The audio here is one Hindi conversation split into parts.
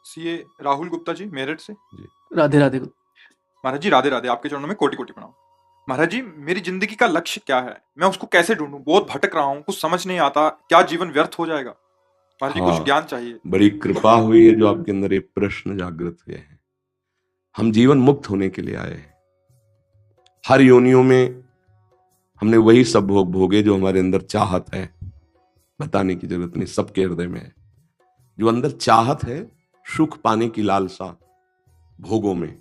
सीए राहुल गुप्ता जी, मेरठ से। जी। राधे राधे। महाराज जी राधे राधे, आपके चरणों में कोटि कोटि प्रणाम। महाराज जी, मेरी जिंदगी का लक्ष्य क्या है, मैं उसको कैसे ढूंढूं? बहुत भटक रहा हूँ, कुछ समझ नहीं आता, क्या जीवन व्यर्थ हो जाएगा? महाराज जी, कुछ हाँ, ज्ञान चाहिए। बड़ी कृपा हुई है जो आपके अंदर ये प्रश्न जागृत हुए हैं। हम जीवन मुक्त होने के लिए आए हैं। हर योनियों में हमने वही सब भोग भोगे जो हमारे अंदर चाहत है। बताने की जरूरत नहीं, सबके हृदय में है। जो अंदर चाहत है, सुख पाने की लालसा, भोगों में,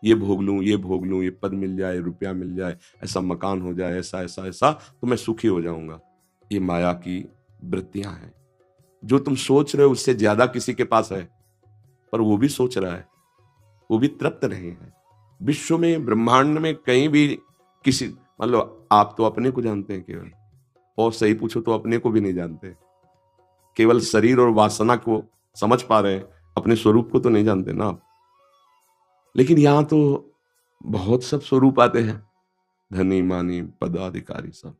ये भोग लूं, ये भोग लूं, ये पद मिल जाए, रुपया मिल जाए, ऐसा मकान हो जाए, ऐसा ऐसा ऐसा, तो मैं सुखी हो जाऊंगा। ये माया की वृत्तियां हैं। जो तुम सोच रहे हो उससे ज्यादा किसी के पास है, पर वो भी सोच रहा है, वो भी तृप्त नहीं है। विश्व में, ब्रह्मांड में कहीं भी किसी, मतलब आप तो अपने को जानते हैं केवल, और सही पूछो तो अपने को भी नहीं जानते। केवल शरीर और वासना को समझ पा रहे हैं, अपने स्वरूप को तो नहीं जानते ना आप। लेकिन यहां तो बहुत सब स्वरूप आते हैं, धनी मानी पदाधिकारी सब।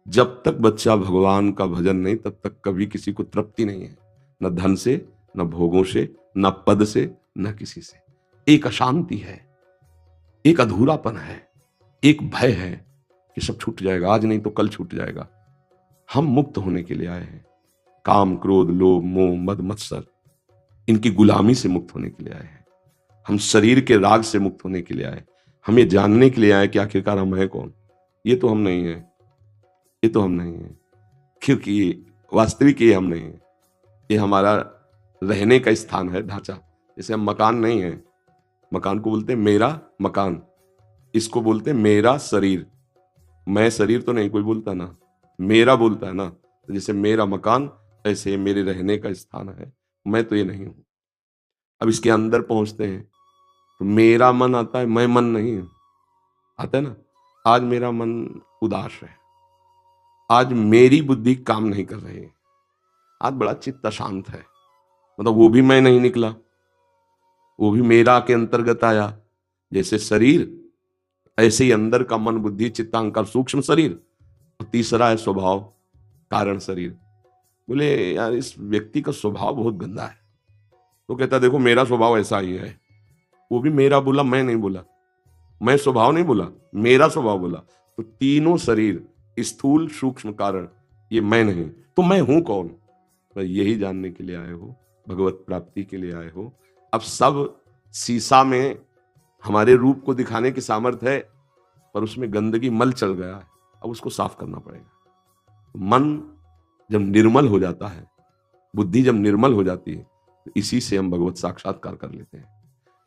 जब तक बच्चा भगवान का भजन नहीं, तब तक कभी किसी को तृप्ति नहीं है, न धन से, न भोगों से, न पद से, न किसी से। एक अशांति है, एक अधूरापन है, एक भय है कि सब छूट जाएगा, आज नहीं तो कल छूट जाएगा। हम मुक्त होने के लिए आए हैं। काम, क्रोध, लोभ, मोह, मद, मत्सर, इनकी गुलामी से मुक्त होने के लिए आए हैं। हम शरीर के राग से मुक्त होने के लिए आए। हम ये जानने के लिए आए कि आखिरकार हम हैं कौन। ये तो हम नहीं है, ये तो हम नहीं है, क्योंकि वास्तविक ये हम नहीं है। ये हमारा रहने का स्थान है, ढांचा। जैसे हम मकान नहीं है, मकान को बोलते हैं मेरा मकान, इसको बोलते हैं मेरा शरीर। मैं शरीर तो नहीं कोई बोलता ना, मेरा बोलता है ना। तो जैसे मेरा मकान, ऐसे मेरे रहने का स्थान है। मैं तो ये नहीं हूं। अब इसके अंदर पहुंचते हैं तो मेरा मन आता है, मैं मन नहीं हूं। आता है ना, आज मेरा मन उदास है, आज मेरी बुद्धि काम नहीं कर रही है, आज बड़ा चित्त अशांत है। मतलब वो भी मैं नहीं निकला, वो भी मेरा के अंतर्गत आया। जैसे शरीर, ऐसे ही अंदर का मन, बुद्धि, चित्त, अहंकार, सूक्ष्म शरीर, और तीसरा है स्वभाव, कारण शरीर। बोले यार इस व्यक्ति का स्वभाव बहुत गंदा है। तो कहता देखो मेरा स्वभाव ऐसा ही है। वो भी मेरा बोला, मैं नहीं बोला, मैं स्वभाव नहीं बोला, मेरा स्वभाव बोला। तो तीनों शरीर, स्थूल सूक्ष्म कारण, ये मैं नहीं। तो मैं हूं कौन? तो यही जानने के लिए आए हो, भगवत प्राप्ति के लिए आए हो। अब सब शीशा में हमारे रूप को दिखाने की सामर्थ्य है, पर उसमें गंदगी, मल चल गया है। अब उसको साफ करना पड़ेगा। मन जब निर्मल हो जाता है, बुद्धि जब निर्मल हो जाती है, तो इसी से हम भगवत साक्षात्कार कर लेते हैं।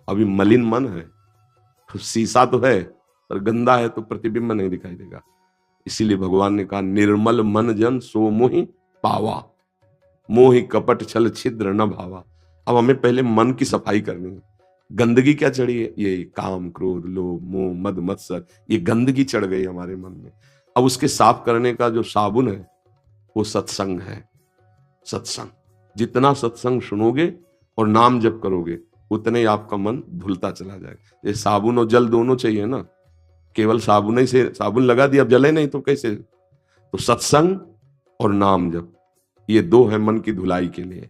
अभी मलिन मन है, तो शीशा तो है पर गंदा है, तो प्रतिबिंब नहीं दिखाई देगा। इसीलिए भगवान ने कहा निर्मल मन जन सो मोहि पावा, मोहि कपट छल छिद्र न भावा। अब हमें पहले मन की सफाई करनी है। गंदगी क्या चढ़ी है? ये काम, क्रोध, लोभ, मोह, मद, मत्सर, ये गंदगी चढ़ गई हमारे मन में। अब उसके साफ करने का जो साबुन है वो सत्संग है। सत्संग, जितना सत्संग सुनोगे और नाम जप करोगे, उतने ही आपका मन धुलता चला जाएगा। ये साबुन और जल दोनों चाहिए ना, केवल साबुन ही से साबुन लगा दिया, अब जले नहीं तो कैसे? तो सत्संग और नाम जप, ये दो है मन की धुलाई के लिए।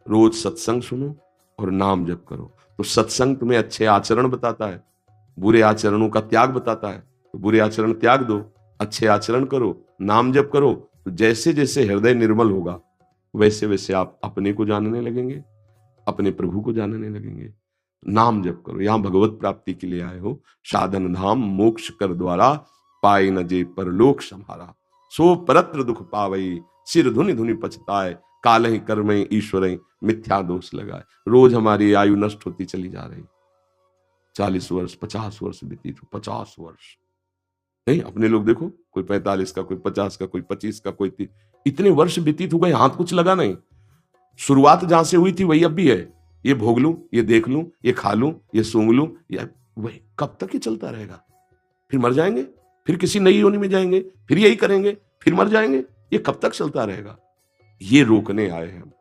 रोज सत्संग सुनो और नाम जप करो। तो सत्संग तुम्हें अच्छे आचरण बताता है, बुरे आचरणों का त्याग बताता है। तो बुरे आचरण त्याग दो, अच्छे आचरण करो, नाम जप करो। तो जैसे जैसे हृदय निर्मल होगा, वैसे वैसे आप अपने को जानने लगेंगे, अपने प्रभु को जानने लगेंगे। नाम जप करो। यहां भगवत प्राप्ति के लिए आए हो। साधन धाम मोक्ष कर द्वारा, पाए न जे परलोक सम्हारा। सो परत्र दुख पावई, सिर धुनि धुनि पछताए, काल ही कर्म ईश्वर मिथ्या दोष लगाए। रोज हमारी आयु नष्ट होती चली जा रही। 40 वर्ष, 50 वर्ष व्यतीत हो, 50 वर्ष नहीं, अपने लोग देखो, कोई 45 का, कोई 50 का, कोई 25 का, कोई 30। इतने वर्ष व्यतीत हो गए, हाथ कुछ लगा नहीं। शुरुआत जहां से हुई थी वही अब भी है। ये भोग लूं, ये देख लूं, ये खा लूं, ये सूंघ लूं, या वही कब तक ये चलता रहेगा? फिर मर जाएंगे, फिर किसी नई योनि में जाएंगे, फिर यही करेंगे, फिर मर जाएंगे। ये कब तक चलता रहेगा? ये रोकने आए हैं हम,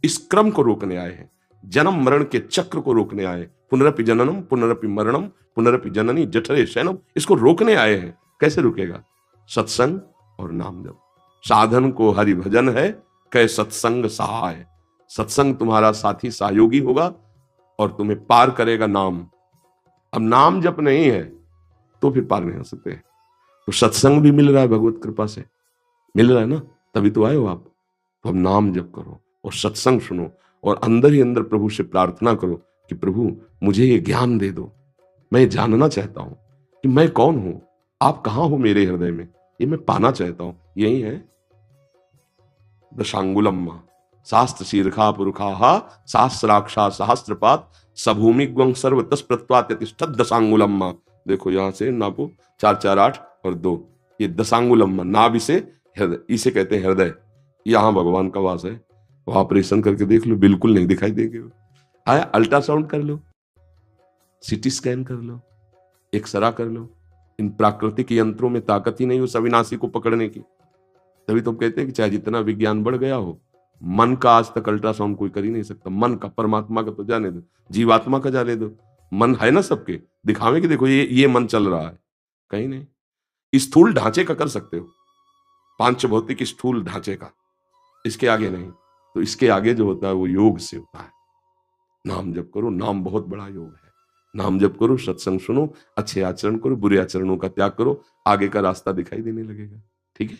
इस क्रम को रोकने आए हैं, जन्म मरण के चक्र को रोकने आए। पुनरपि जननम पुनरपि मरणम पुनरपि जननी जठरे शयनम, इसको रोकने आए हैं। कैसे रुकेगा? सत्संग और नाम जप। साधन को हरि भजन है, कै सत्संग सहाय। सत्संग तुम्हारा साथी सहयोगी होगा और तुम्हें पार करेगा नाम। अब नाम जप नहीं है तो फिर पार नहीं हो सकते। तो सत्संग भी मिल रहा है भगवत कृपा से, मिल रहा है ना, तभी तो आए हो आप। तो अब नाम जप करो और सत्संग सुनो और अंदर ही अंदर प्रभु से प्रार्थना करो कि प्रभु मुझे ये ज्ञान दे दो, मैं जानना चाहता हूं कि मैं कौन हूं, आप कहां हो मेरे हृदय में, ये मैं पाना चाहता हूं। यही है दशांगुलम शास्त्र शीर्षा पुरुषा सहस्राक्षा सहस्त्रपात सभूमि ग्वं सर्व तस प्रत्वात्यतिष्ठत दशांगुलम। देखो यहां से नापो 4 4 8 और 2, ये दशांगुलम नाभि से हृदय, इसे कहते हैं हृदय। यहां भगवान का वास है। वो ऑपरेशन करके देख लो, बिल्कुल नहीं दिखाई देंगे। आया अल्ट्रासाउंड कर लो, सीटी स्कैन कर लो, एक्सरा कर लो, इन प्राकृतिक यंत्रों में ताकत ही नहीं उस अविनाशी को पकड़ने की। तभी तो कहते हैं कि चाहे जितना विज्ञान बढ़ गया हो, मन का आज तक अल्ट्रासाउंड कोई कर ही नहीं सकता। मन का, परमात्मा का तो जाने दो, जीवात्मा का जाने दो। मन है ना सबके, दिखावे कि देखो ये मन चल रहा है, कहीं नहीं। स्थूल ढांचे का कर सकते हो, पांच भौतिक स्थूल ढांचे का, इसके आगे नहीं। तो इसके आगे जो होता है वो योग से होता है। नाम जप करो, नाम बहुत बड़ा योग है। नाम जप करो, सत्संग सुनो, अच्छे आचरण करो, बुरे आचरणों का त्याग करो, आगे का रास्ता दिखाई देने लगेगा। ठीक है।